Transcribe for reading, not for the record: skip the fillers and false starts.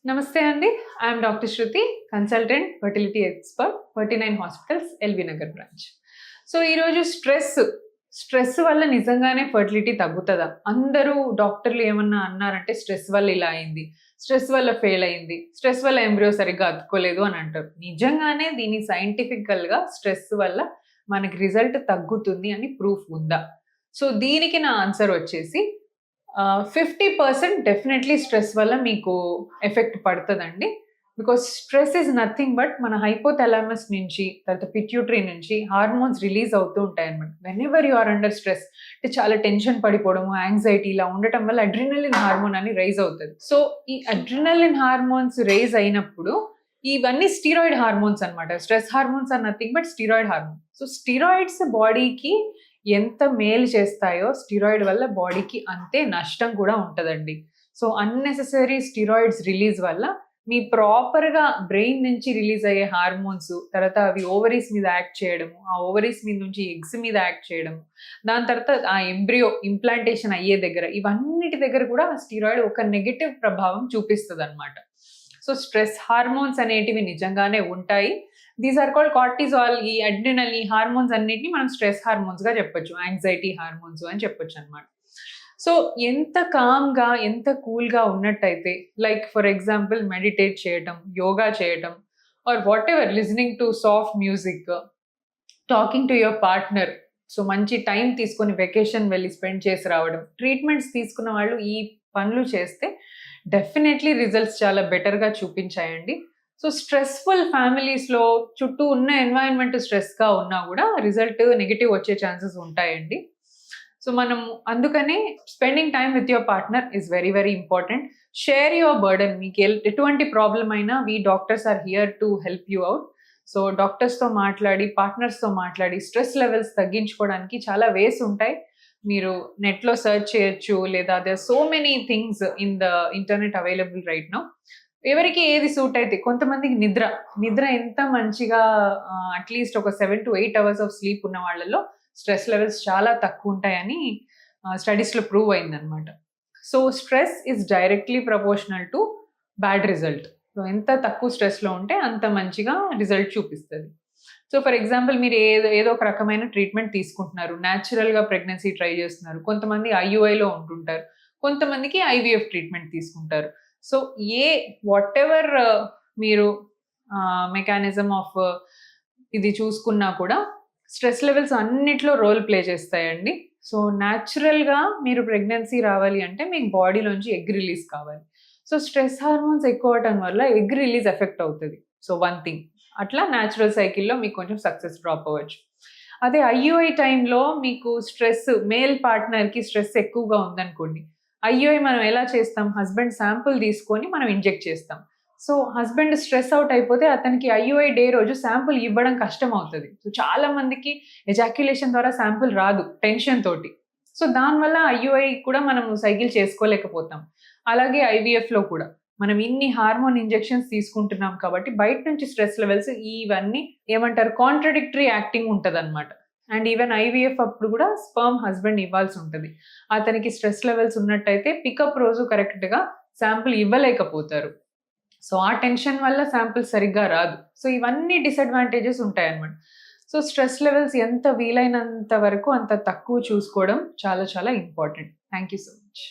నమస్తే అండి. I'm doctor Shruti, consultant, fertility expert, 49 hospitals, LB Nagar branch. So, ఈరోజు stress వల్ల నిజంగానే ఫర్టిలిటీ తగ్గుతదా? అందరూ డాక్టర్లు ఏమన్నా అన్నారంటే స్ట్రెస్ వల్ల ఇలా అయింది, స్ట్రెస్ వల్ల ఫెయిల్ అయింది, స్ట్రెస్ వల్ల ఎంబ్రియో సరిగ్గా అతుక్కోలేదు అని అంటారు. నిజంగానే దీని సైంటిఫికల్‌గా స్ట్రెస్ వల్ల మనకి రిజల్ట్ తగ్గుతుంది అని ప్రూఫ్ ఉందా? సో, దీనికి నా ఆన్సర్ వచ్చేసి 50% డెఫినెట్‌లీ స్ట్రెస్ వల్ల మీకు ఎఫెక్ట్ పడతదండి. Because stress is nothing but మన హైపోథాలమస్ నుంచి, తర్వాత పిట్యూటరీ నుంచి హార్మోన్స్ రిలీజ్ అవుతూ ఉంటాయన్నమాట. Whenever you are under stress అంటే చాలా టెన్షన్ పడిపోవడము, యాంగ్జైటీ ఇలా ఉండటం వల్ల అడ్రినలిన్ హార్మోన్ అని రైజ్ అవుతది. సో, ఈ అడ్రినలిన్ హార్మోన్స్ రైజ్ అయినప్పుడు ఇవన్నీ స్టీరాయిడ్ హార్మోన్స్ అన్నమాట. Stress hormones are nothing but steroid hormone. So, steroids బాడీకి ఎంత మేలు చేస్తాయో స్టిరాయిడ్ వల్ల బాడీకి అంతే నష్టం కూడా ఉంటదండి. సో, అన్నెసెసరీ స్టిరాయిడ్స్ రిలీజ్ వల్ల మీ ప్రాపర్‌గా బ్రెయిన్ నుంచి రిలీజ్ అయ్యే హార్మోన్స్, తర్వాత అవి ఓవరీస్ మీద యాక్ట్ చేయడము, ఆ ఓవరీస్ మీద నుంచి ఎగ్స్ మీద యాక్ట్ చేయడము, దాని తర్వాత ఆ ఎంబ్రియో ఇంప్లాంటేషన్ అయ్యే దగ్గర ఇవన్నిటి దగ్గర కూడా ఆ స్టిరాయిడ్ ఒక నెగెటివ్ ప్రభావం చూపిస్తదనమాట. సో, స్ట్రెస్ హార్మోన్స్ అనేటివి నిజంగానే ఉంటాయి. దీస్ ఆర్ కాల్డ్ కార్టిజాల్, ఈ అడ్రినల్, ఈ హార్మోన్స్ అన్నిటిని మనం స్ట్రెస్ హార్మోన్స్‌గా చెప్పొచ్చు. యాంగ్జైటీ హార్మోన్స్ అని చెప్పొచ్చనమాట. సో, ఎంత కామ్‌గా, ఎంత కూల్‌గా ఉన్నట్టయితే, లైక్ ఫర్ ఎగ్జాంపుల్ మెడిటేట్ చేయటం, యోగా చేయటం or whatever, listening to soft music, talking to your partner. So, మంచి టైం తీసుకొని వెకేషన్ వెళ్లి స్పెండ్ చేసి రావడం. ట్రీట్మెంట్స్ తీసుకున్న వాళ్ళు ఈ పనులు చేస్తే డెఫినెట్‌లీ రిజల్ట్స్ చాలా బెటర్‌గా చూపించాయండి. సో, స్ట్రెస్‌ఫుల్ ఫ్యామిలీస్‌లో చుట్టూ ఉన్న ఎన్వైర్న్‌మెంట్ స్ట్రెస్‌గా ఉన్నా గూడా రిజల్ట్ నెగెటివ్ వచ్చే ఛాన్సెస్ ఉంటాయండి. సో, మనం అందుకనే spending time with your partner is very, very important. Share your burden. మీకు ఎటువంటి ప్రాబ్లమ్ అయినా we doctors are here to help you out. So, డాక్టర్స్‌తో మాట్లాడి, పార్ట్నర్స్‌తో మాట్లాడి స్ట్రెస్ లెవెల్స్ తగ్గించుకోవడానికి చాలా వేస్ ఉంటాయి. మీరు నెట్‌లో సెర్చ్ చేయొచ్చు, లేదా there are so many things in the internet available right now. ఎవరికి ఏది సూట్ అయితే, కొంతమందికి నిద్ర ఎంత మంచిగా అట్‌లీస్ట్ ఒక 7-8 అవర్స్ ఆఫ్ స్లీప్ ఉన్న వాళ్ళలో స్ట్రెస్ లెవెల్స్ చాలా తక్కువుంటాయని స్టడీస్‌లో ప్రూవ్ అయిందనమాట. So, stress is directly proportional to bad result. So, ఎంత తక్కువ స్ట్రెస్‌లో ఉంటే అంత మంచిగా రిజల్ట్ చూపిస్తది. సో, ఫర్ ఎగ్జాంపుల్ మీరు ఏదో ఒక రకమైన ట్రీట్మెంట్ తీసుకుంటున్నారు. న్యాచురల్‌గా ప్రెగ్నెన్సీ ట్రై చేస్తున్నారు. కొంతమంది ఐయూఐలో ఉంటుంటారు. కొంతమందికి ఐవీఎఫ్ ట్రీట్మెంట్ తీసుకుంటారు. సో, వాటెవర్ మీరు మెకానిజం ఆఫ్ ఇది చూసుకున్నా కూడా స్ట్రెస్ లెవెల్స్ అన్నిట్లో రోల్ ప్లే చేస్తాయండి. సో, న్యాచురల్‌గా మీరు ప్రెగ్నెన్సీ రావాలి అంటే మీకు బాడీలోంచి ఎగ్ రిలీజ్ కావాలి. సో, స్ట్రెస్ హార్మోన్స్ ఎక్కువ అవ్వటం వల్ల ఎగ్ రిలీజ్ ఎఫెక్ట్ అవుతది. So, one thing. అట్లా న్యాచురల్ సైకిల్‌లో మీకు కొంచెం సక్సెస్ డ్రాప్ అవ్వచ్చు. అదే ఐయూఐ టైంలో మీకు మేల్ పార్ట్నర్‌కి స్ట్రెస్ ఎక్కువగా ఉందనుకోండి. ఐయూఐ మనం ఎలా చేస్తాం? హస్బెండ్ శాంపుల్ తీసుకొని మనం ఇంజెక్ట్ చేస్తాం. సో, హస్బెండ్ స్ట్రెస్ ఔట్ అయిపోతే అతనికి ఐయూఐ డే రోజు శాంపుల్ ఇవ్వడం కష్టమవుతది. సో, చాలా మందికి ఎజాక్యులేషన్ ద్వారా శాంపుల్ రాదు టెన్షన్ తోటి. సో, దానివల్ల ఐయూఐ కూడా మనం సైకిల్ చేసుకోలేకపోతాం. అలాగే ఐవీఎఫ్‌లో కూడా. మనం ఇన్ని హార్మోన్ ఇంజెక్షన్స్ తీసుకుంటున్నాం కాబట్టి బయట నుంచి స్ట్రెస్ లెవెల్స్ ఇవన్నీ ఏమంటారు, కాంట్రాడిక్టరీ యాక్టింగ్ ఉంటదనమాట. అండ్ ఈవెన్ ఐవీఎఫ్ అప్పుడు కూడా స్పెర్మ్ హస్బెండ్ ఇవ్వాల్సి ఉంటది. అతనికి స్ట్రెస్ లెవెల్స్ ఉన్నట్టయితే పికప్ రోజు కరెక్ట్‌గా శాంపుల్ ఇవ్వలేకపోతారు. సో, ఆ టెన్షన్ వల్ల శాంపుల్ సరిగ్గా రాదు. సో, ఇవన్నీ డిసడ్వాంటేజెస్ ఉంటాయన్నమాట. సో, స్ట్రెస్ లెవెల్స్ ఎంత వీలైనంత వరకు అంత తక్కువ చూసుకోవడం చాలా చాలా important. Thank you so much.